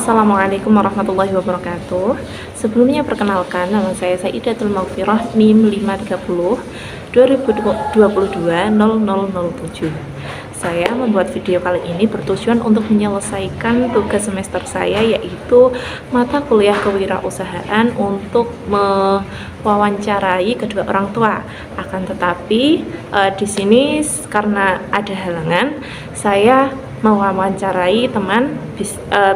Assalamualaikum warahmatullahi wabarakatuh. Sebelumnya perkenalkan, nama saya Saidatul Maghfirah, NIM 530 2022 0007. Saya membuat video kali ini bertujuan untuk menyelesaikan tugas semester saya, yaitu mata kuliah kewirausahaan untuk mewawancarai kedua orang tua. Akan tetapi di sini karena ada halangan, saya mewawancarai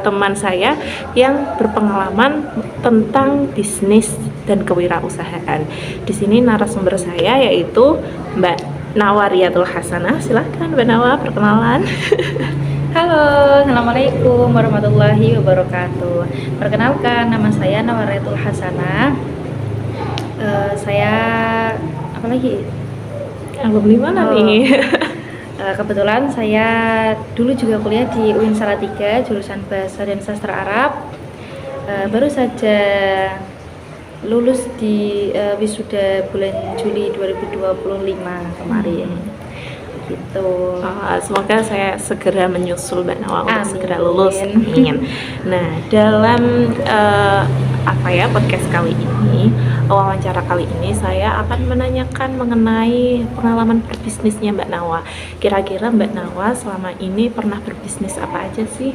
teman saya yang berpengalaman tentang bisnis dan kewirausahaan. Di sini narasumber saya yaitu Mbak Nawariyatul Hasanah. Silahkan Mbak Nawa, perkenalan. Halo, Assalamualaikum warahmatullahi wabarakatuh. Perkenalkan, nama saya Nawariyatul Hasanah. Saya apa lagi? Alumni mana nih? Kebetulan saya dulu juga kuliah di UIN Salatiga, jurusan Bahasa dan Sastra Arab. Baru saja lulus di wisuda bulan Juli 2025 kemarin. Gitu. Semoga saya segera menyusul Mbak Nawa untuk Amin. segera lulus. Amin. Nah, dalam podcast kali ini, wawancara kali ini saya akan menanyakan mengenai pengalaman berbisnisnya Mbak Nawa. Kira-kira Mbak Nawa selama ini pernah berbisnis apa aja sih?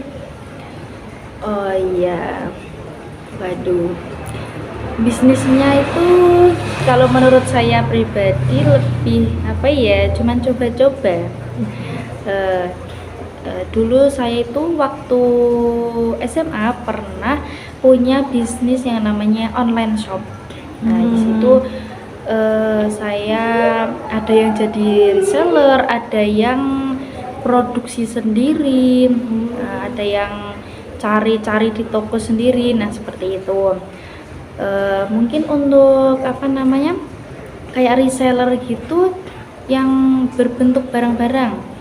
Oh iya, waduh, bisnisnya itu kalau menurut saya pribadi lebih cuman coba-coba. Dulu saya itu waktu SMA pernah punya bisnis yang namanya online shop. Nah, di situ saya ada yang jadi reseller, ada yang produksi sendiri, ada yang cari-cari di toko sendiri. Nah, seperti itu. Mungkin untuk kayak reseller gitu yang berbentuk barang-barang.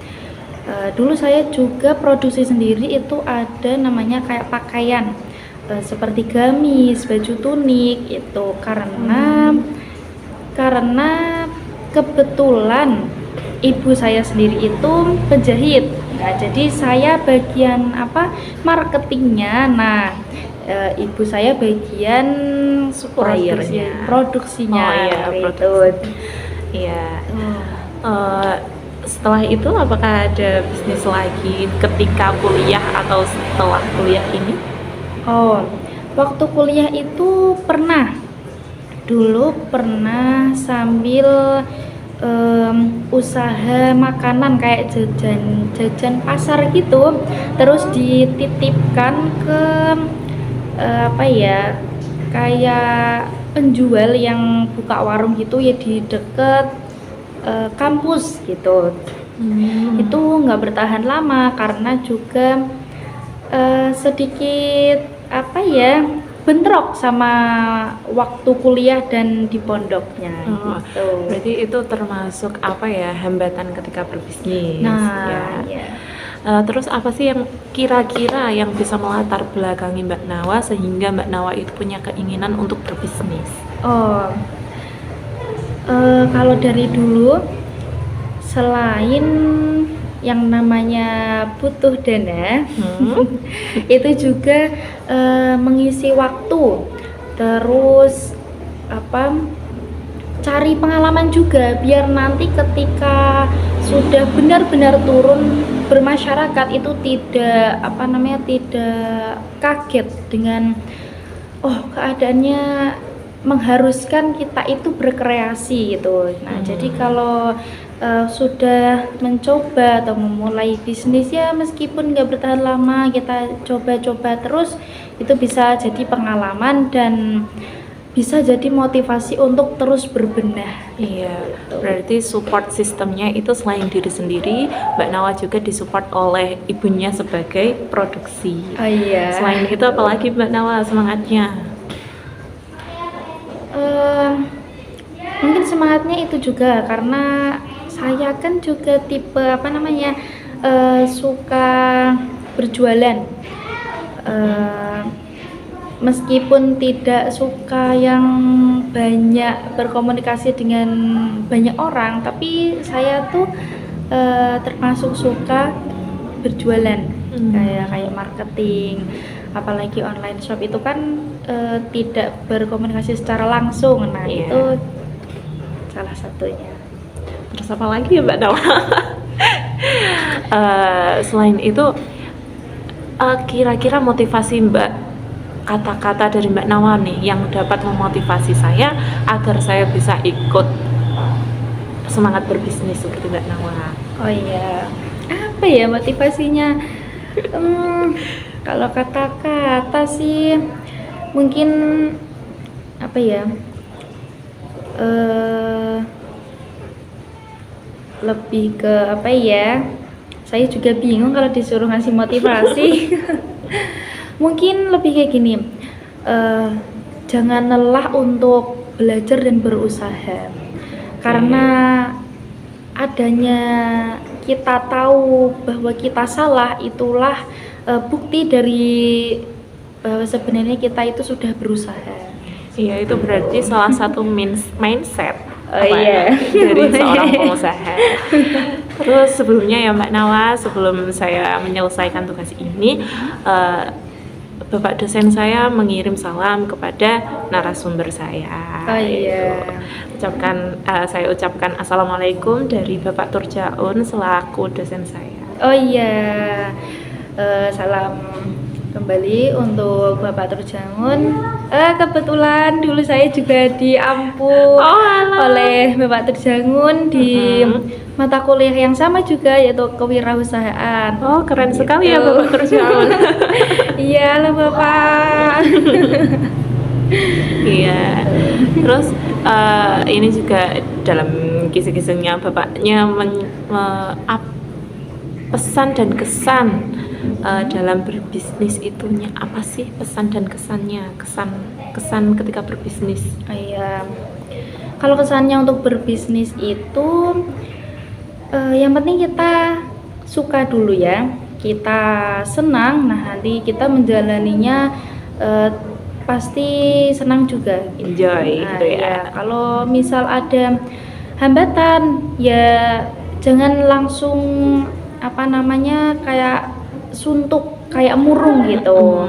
Dulu saya juga produksi sendiri, itu ada namanya kayak pakaian seperti gamis, baju tunik itu karena kebetulan ibu saya sendiri itu penjahit. Nah, jadi saya bagian marketingnya. Nah, ibu saya bagian produksinya. Iya. Setelah itu apakah ada bisnis lagi ketika kuliah atau setelah kuliah ini? Waktu kuliah itu dulu pernah sambil usaha makanan kayak jajan pasar gitu, terus dititipkan ke kayak penjual yang buka warung gitu ya di deket kampus gitu. Itu nggak bertahan lama karena juga sedikit bentrok sama waktu kuliah dan di pondoknya gitu. Berarti itu termasuk hambatan ketika berbisnis. Nah, ya. Terus apa sih yang kira-kira yang bisa melatar belakangi Mbak Nawa sehingga Mbak Nawa itu punya keinginan untuk berbisnis? Kalau dari dulu, selain yang namanya butuh dana, itu juga mengisi waktu, terus cari pengalaman juga biar nanti ketika sudah benar-benar turun bermasyarakat itu tidak tidak kaget dengan keadaannya mengharuskan kita itu berkreasi gitu. Nah, jadi kalau sudah mencoba atau memulai bisnis ya meskipun nggak bertahan lama, kita coba-coba terus, itu bisa jadi pengalaman dan bisa jadi motivasi untuk terus berbenah. Iya, berarti support sistemnya itu selain diri sendiri, Mbak Nawa juga disupport oleh ibunya sebagai produksi. Oh iya. Selain itu apalagi Mbak Nawa semangatnya? Mungkin semangatnya itu juga karena saya kan juga tipe suka berjualan. Meskipun tidak suka yang banyak berkomunikasi dengan banyak orang, tapi saya tuh termasuk suka berjualan, kayak marketing apalagi online shop itu kan tidak berkomunikasi secara langsung. Nah, Iya. itu salah satunya. Terus apa lagi ya Mbak Nawa? Selain itu, kira-kira motivasi Mbak, kata-kata dari Mbak Nawa nih yang dapat memotivasi saya agar saya bisa ikut semangat berbisnis seperti Mbak Nawa. Oh iya, apa ya motivasinya? Kalau kata-kata sih mungkin apa ya? Lebih ke apa ya? Saya juga bingung kalau disuruh ngasih motivasi. Mungkin lebih kayak gini, jangan lelah untuk belajar dan berusaha, karena adanya kita tahu bahwa kita salah, itulah bukti dari bahwa sebenarnya kita itu sudah berusaha. Iya, itu berarti salah satu mindset Iya. dari seorang pengusaha. Terus sebelumnya ya Mbak Nawa, sebelum saya menyelesaikan tugas ini, Bapak dosen saya mengirim salam kepada narasumber saya. Oh iya. Saya ucapkan assalamualaikum dari Bapak Turjaun selaku dosen saya. Oh iya. Salam kembali untuk Bapak Turjangun. Kebetulan dulu saya juga diampu oleh Bapak Turjangun di mata kuliah yang sama juga, yaitu kewirausahaan. Oh, keren Gitu. sekali ya Bapak Turjaun. Iya lah Bapak. Iya. Terus ini juga dalam kisah-kisahnya bapaknya pesan dan kesan dalam berbisnis itunya apa sih, pesan dan kesannya, kesan ketika berbisnis. Iya. Kalau kesannya untuk berbisnis itu yang penting kita suka dulu ya, kita senang, nah nanti kita menjalaninya pasti senang juga. Enjoy Nah, gitu ya. kalau misal ada hambatan ya jangan langsung kayak suntuk, kayak murung gitu.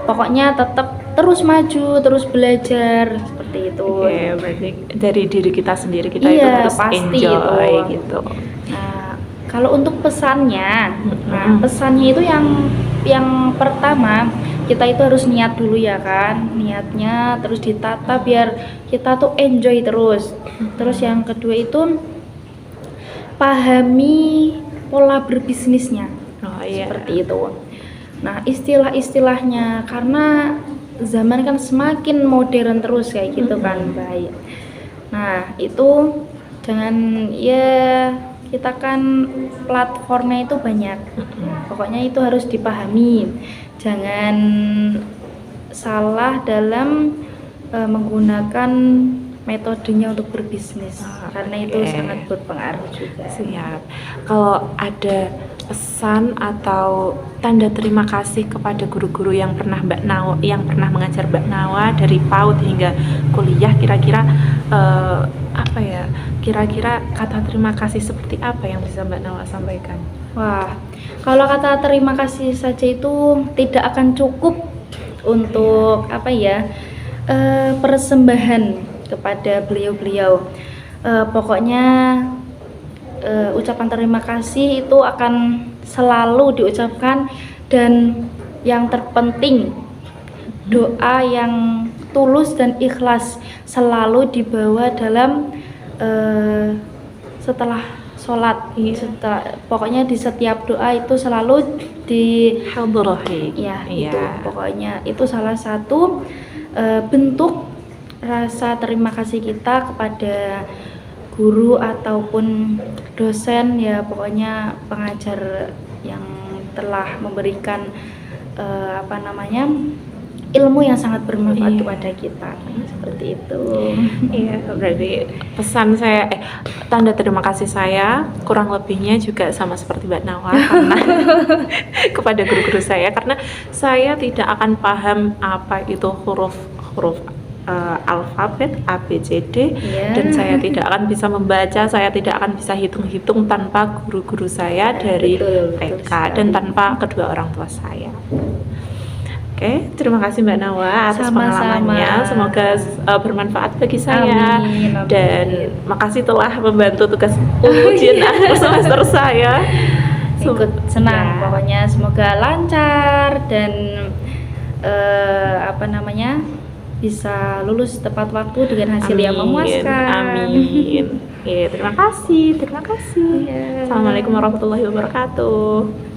Pokoknya tetap terus maju, terus belajar seperti itu. Oke, berarti dari diri kita sendiri kita Iya, itu harus pasti enjoy itu. gitu. Nah, kalau untuk pesannya, pesannya itu yang pertama kita itu harus niat dulu ya kan, niatnya terus ditata biar kita tuh enjoy terus. Terus yang kedua itu pahami pola berbisnisnya. Oh iya. Seperti itu. Nah, istilah-istilahnya karena zaman kan semakin modern terus kayak gitu kan, baik. Nah, itu jangan ya, kita kan platformnya itu banyak. Pokoknya itu harus dipahami. Jangan salah dalam menggunakan metodenya untuk berbisnis, karena itu sangat berpengaruh juga. Siap. Kalau ada pesan atau tanda terima kasih kepada guru-guru yang pernah mengajar Mbak Nawa dari PAUD hingga kuliah, kira-kira apa ya? Kira-kira kata terima kasih seperti apa yang bisa Mbak Nawa sampaikan? Wah, kalau kata terima kasih saja itu tidak akan cukup untuk persembahan kepada beliau-beliau. Pokoknya ucapan terima kasih itu akan selalu diucapkan, dan yang terpenting doa yang tulus dan ikhlas selalu dibawa dalam setelah sholat. Pokoknya di setiap doa itu selalu Hadrohi. ya Iya. itu pokoknya itu salah satu bentuk rasa terima kasih kita kepada guru ataupun dosen, ya pokoknya pengajar yang telah memberikan ilmu yang sangat bermanfaat kepada kita, seperti itu. Iya, berarti pesan saya, tanda terima kasih saya kurang lebihnya juga sama seperti Mbak Nawa karena kepada guru-guru saya, karena saya tidak akan paham apa itu huruf alfabet ABCD, dan saya tidak akan bisa membaca, saya tidak akan bisa hitung-hitung tanpa guru-guru saya dari betul TK sekali. dan tanpa kedua orang tua saya. Oke, terima kasih Mbak Nawa atas Sama-sama. pengalamannya. Semoga bermanfaat bagi saya. Amin, amin. Dan makasih telah membantu tugas ujian akhir semester saya. Ikut senang Ya. pokoknya, semoga lancar dan bisa lulus tepat waktu dengan hasil yang memuaskan. Amin. Ya, terima kasih. Iya. Assalamualaikum warahmatullahi wabarakatuh.